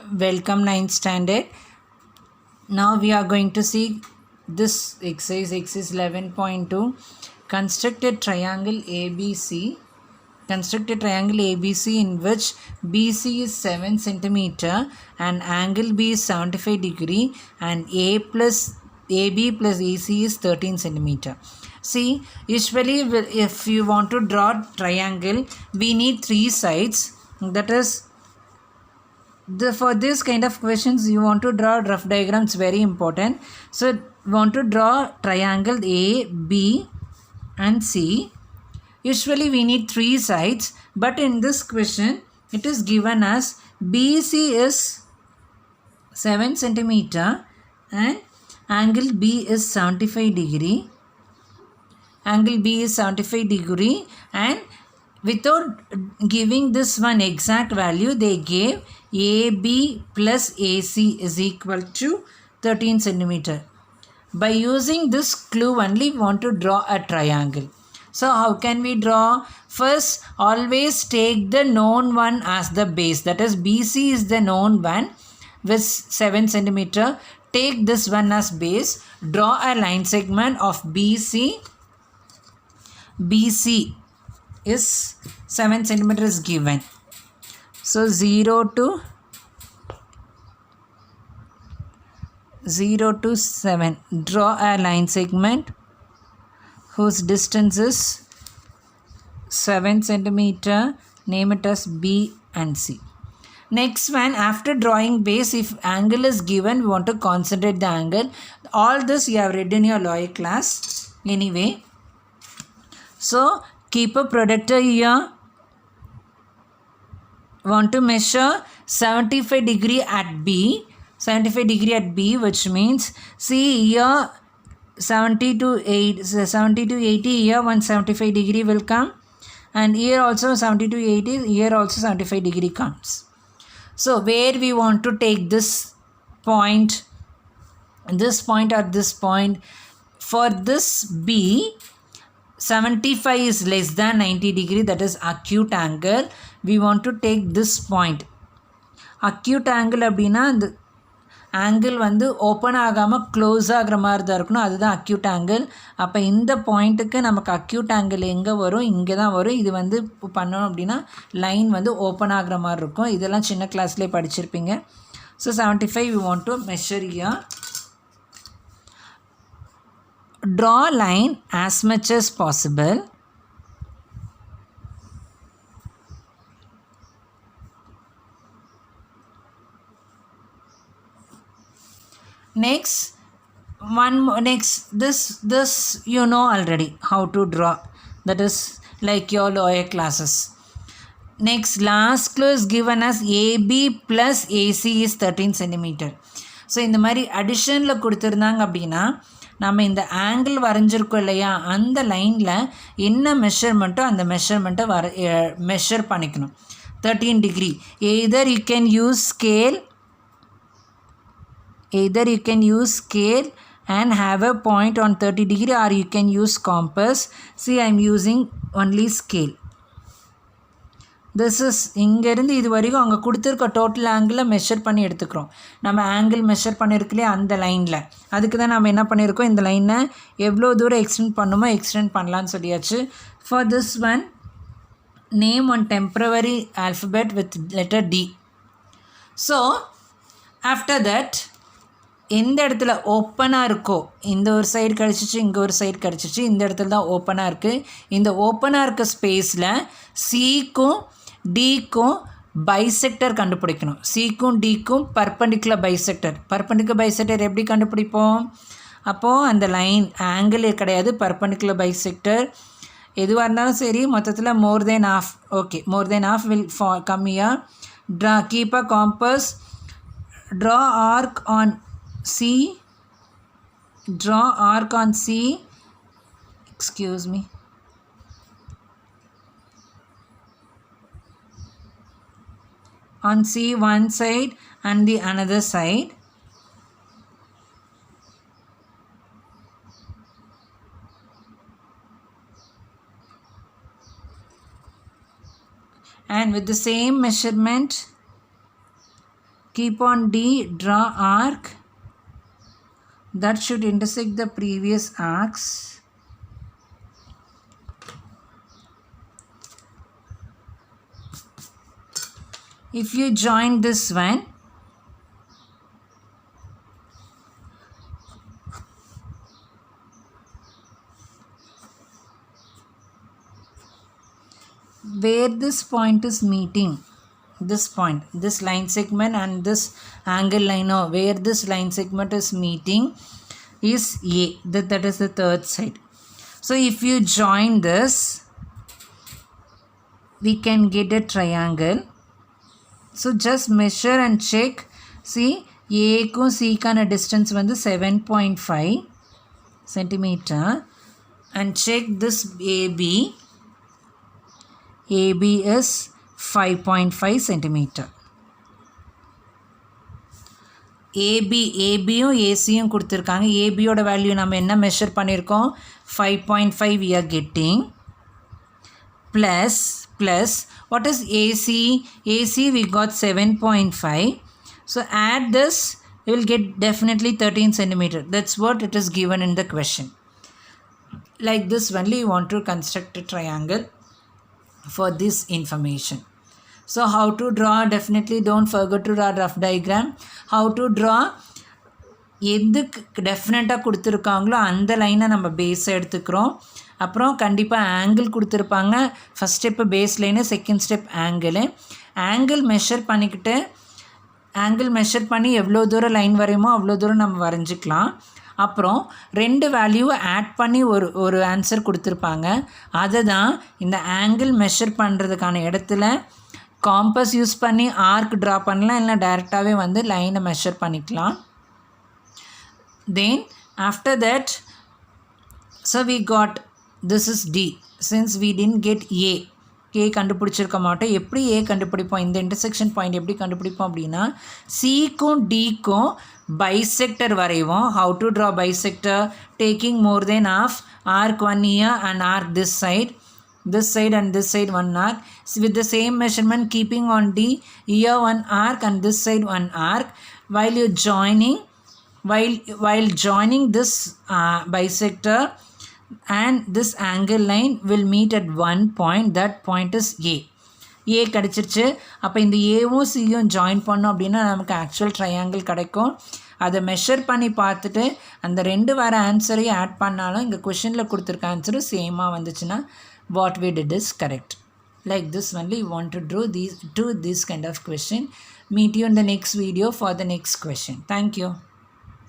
Welcome 9th standard. Now we are going to see this exercise 11.2. Construct a triangle ABC. Construct a triangle ABC in which BC is 7 centimeter and angle B is 75 degree and AB plus AC is 13 centimeter. See, usually if you want to draw triangle, we need three sides. That is, for this kind of questions you want to draw rough diagrams, very important. So want to draw triangle A, B and C. Usually we need three sides, but in this question it is given as BC is 7 centimeter and angle B is 75 degree. Angle B is 75 degree, and without giving this one exact value, they gave AB plus AC is equal to 13 centimeter. By using this clue only, we want to draw a triangle. So how can we draw? First, always take the known one as the base. That is, BC is the known one with 7 centimeter. Take this one as base. Draw a line segment of BC. BC is 7 centimeter is given. So 0 to 7. Draw a line segment whose distance is 7 centimeter. Name it as B and C. Next one, after drawing base, if angle is given, we want to concentrate the angle. All this you have read in your lawyer class anyway. So keep a protractor here. Want to measure 75 degree at B. 75 degree at B, which means, see here 70 to 80, here 175 degree will come, and here also 70 to 80, here also 75 degree comes. So where we want to take this point or this point, for this B, 75 is less than 90 degree, that is acute angle. We want to take this point. Acute angle அப்படின்னா அந்த angle வந்து open ஆகாமல் close ஆகிற மாதிரி தான் இருக்கணும், அதுதான் acute angle. அப்போ இந்த பாயிண்ட்டுக்கு நமக்கு அக்யூட் ஆங்கிள் எங்கே வரும்? இங்கே தான் வரும். இது வந்து பண்ணணும் அப்படின்னா லைன் வந்து ஓப்பன் ஆகிற மாதிரி இருக்கும். இதெல்லாம் சின்ன கிளாஸ்லேயே படிச்சிருப்பீங்க. So 75 we want to measure here. Draw line as much as possible. Next this you know already how to draw, that is like your lawyer classes. Next, last clue is given as AB plus AC is 13 centimeter. So இந்த மாதிரி அடிஷனில் கொடுத்துருந்தாங்க அப்படின்னா நம்ம இந்த angle வரைஞ்சிருக்கோம் இல்லையா, அந்த லைனில் என்ன மெஷர்மெண்ட்டோ அந்த மெஷர்மெண்ட்டை மெஷர் பண்ணிக்கணும். 13 degree. Either you can use scale and have a point on 30 degree, or you can use compass. See, I am using only scale. This is இங்கேருந்து இது வரைக்கும் அங்கே கொடுத்துருக்க டோட்டல் ஆங்கிளை மெஷர் பண்ணி எடுத்துக்கிறோம். நம்ம ஆங்கிள் மெஷர் பண்ணியிருக்கலையே அந்த லைனில், அதுக்கு தான் நம்ம என்ன பண்ணியிருக்கோம், இந்த லைனை எவ்வளோ தூரம் எக்ஸ்டெண்ட் பண்ணுமோ எக்ஸ்டெண்ட் பண்ணலான்னு சொல்லியாச்சு. For this one, name one temporary alphabet with letter D. So after that, எந்த இடத்துல ஓப்பனாக இருக்கோ, இந்த ஒரு சைடு கிடச்சிச்சு, இங்கே ஒரு சைடு கிடச்சிச்சு, இந்த இடத்துல தான் ஓப்பனாக இருக்குது. இந்த ஓப்பனாக இருக்க ஸ்பேஸில் சிக்கும் டிக்கும் பைசெக்டர் கண்டுபிடிக்கணும். சிக்கும் டிக்கும் பர்பண்டிகுலர் பைசெக்டர் எப்படி கண்டுபிடிப்போம்? அப்போது அந்த லைன் ஆங்கிள் கிடையாது, பர்பண்டிகுலர் பைசெக்டர். எதுவாக இருந்தாலும் சரி, மொத்தத்தில் more than half. Okay, more than half will come here. Keep a compass. Draw arc on C. Excuse me. On C one side and the another side. And with the same measurement, keep on D, draw arc that should intersect the previous arcs. If you join this one, where this point is meeting, this point, this line segment and this angle line, where this line segment is meeting is A, that is the third side. So if you join this, we can get a triangle. So just measure and check. See, A ku C kana distance vandu 7.5 centimeter, and check this AB. AB is 5.5 centimeter. ABயும் ACயும் கொடுத்திருக்காங்க. ABயோட value நம்ம என்ன measure பண்ணியிருக்கோம்? 5.5 we are getting. Plus what is AC? AC we got 7.5. So add this, you will get definitely 13 centimeter. That's what it is given in the question. Like this only you want to construct a triangle for this information. So how to draw? Definitely don't forget to draw rough diagram. How to draw? எதுக்கு டெஃபினட்டாக கொடுத்துருக்காங்களோ அந்த லைனை நம்ம base எடுத்துக்கிறோம். அப்புறம் கண்டிப்பாக angle கொடுத்துருப்பாங்க. First step base line, second step angle measure பண்ணிக்கிட்டு, ஆங்கிள் மெஷர் பண்ணி எவ்வளோ தூரம் லைன் வரையுமோ அவ்வளோ தூரம் நம்ம வரைஞ்சிக்கலாம். அப்புறம் ரெண்டு வேல்யூவை ஆட் பண்ணி ஒரு ஆன்சர் கொடுத்துருப்பாங்க. அதை தான் இந்த ஆங்கிள் மெஷர் பண்ணுறதுக்கான இடத்துல காம்பஸ் யூஸ் பண்ணி ஆர்க் ட்ரா பண்ணலாம், இல்லை டைரெக்டாகவே வந்து லைனை மெஷர் பண்ணிக்கலாம். Then after that, so we got, this is D. Since we didn't get A கண்டுபிடிச்சிருக்க மாட்டோம். எப்படி A கண்டுபிடிப்போம்? இந்த இன்டர்செக்ஷன் பாயிண்ட் எப்படி கண்டுபிடிப்போம் அப்படின்னா, Cக்கும் Dக்கும் பைசெக்டர் வரைவோம். How to draw bisector? Taking more than half, arc one here and arc this side and this side one arc. So with the same measurement, keeping on D, here one arc and this side one arc. While you joining, while joining this bisector and this angle line will meet at one point. That point is A கிடச்சிருச்சு. அப்போ இந்த ஏவும் சியும் join பண்ணோம் அப்படின்னா நமக்கு actual triangle கிடைக்கும். அதை measure பண்ணி பார்த்துட்டு அந்த ரெண்டு வர ஆன்சரையும் ஆட் பண்ணாலும் இங்கே கொஷனில் கொடுத்துருக்க ஆன்சரும் சேமாக வந்துச்சுன்னா what we did is correct. Like this only you want to do this kind of question. Meet you in the next video for the next question. Thank you.